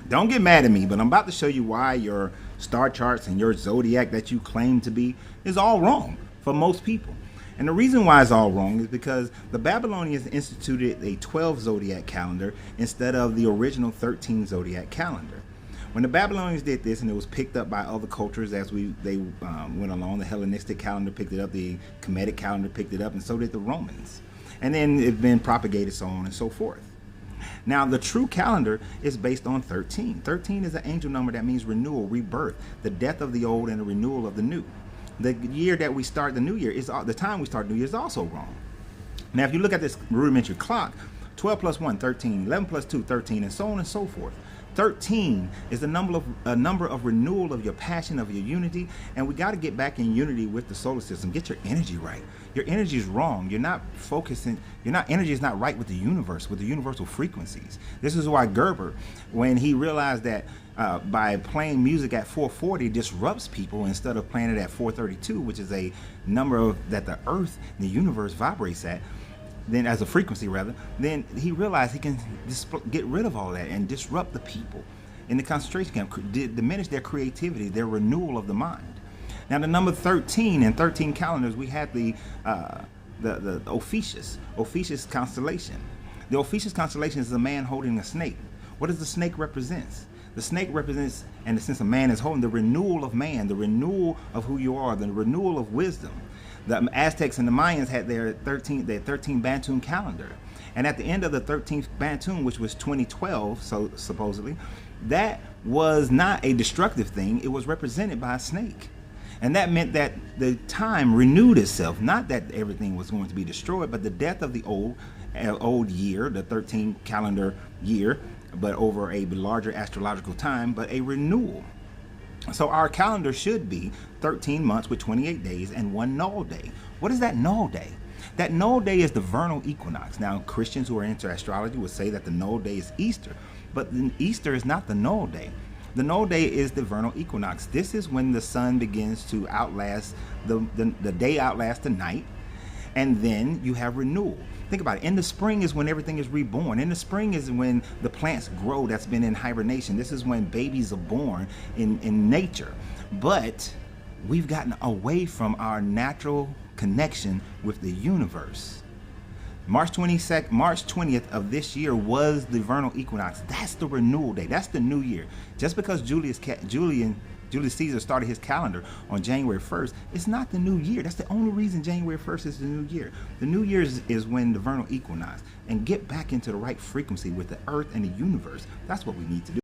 Don't get mad at me, but I'm about to show you why your star charts and your zodiac that you claim to be is all wrong for most people. And the reason why it's all wrong is because the Babylonians instituted a 12 zodiac calendar instead of the original 13 zodiac calendar. When the Babylonians did this, and it was picked up by other cultures as they went along, the Hellenistic calendar picked it up, the Kemetic calendar picked it up, and so did the Romans. And then it's been propagated, so on and so forth. Now, the true calendar is based on 13. 13 is an angel number that means renewal, rebirth, the death of the old and the renewal of the new. The year that we start the new year is the time we start the new year is also wrong. Now, if you look at this rudimentary clock, 12 plus 1, 13, 11 plus 2, 13, and so on and so forth. 13 is the number of renewal of your passion, of your unity, and we got to get back in unity with the solar system. Get your energy right. Your energy is wrong. You're not focusing. Energy is not right with the universe, with the universal frequencies. This is why Gerber, when he realized that by playing music at 440 disrupts people instead of playing it at 432, which is a number that the Earth, the universe vibrates at, then as a frequency rather, then he realized he can get rid of all that and disrupt the people in the concentration camp, diminish their creativity, their renewal of the mind. Now, the number 13 and 13 calendars, we had the Ophiuchus constellation. The Ophiuchus constellation is a man holding a snake. What does the snake represent? The snake represents, in the sense a man is holding, the renewal of man, the renewal of who you are, the renewal of wisdom. The Aztecs and the Mayans had their 13 Bantu calendar. And at the end of the 13th Bantu, which was 2012, so supposedly, that was not a destructive thing. It was represented by a snake. And that meant that the time renewed itself, not that everything was going to be destroyed, but the death of the old year, the 13th calendar year, but over a larger astrological time, but a renewal. So our calendar should be 13 months with 28 days and one null day. What is that null day? That null day is the vernal equinox. Now, Christians who are into astrology would say that the null day is Easter, but Easter is not the null day. The null day is the vernal equinox. This is when the sun begins to outlast, the day outlasts the night, and then you have renewal. Think about it. In the spring is when everything is reborn. In the spring is when the plants grow that's been in hibernation. This is when babies are born in nature. But we've gotten away from our natural connection with the universe. March 20th of this year was the vernal equinox. That's the renewal day. That's the new year. Just because Julius Caesar started his calendar on January 1st, it's not the new year. That's the only reason January 1st is the new year. The new year is when the vernal equinox. And get back into the right frequency with the earth and the universe. That's what we need to do.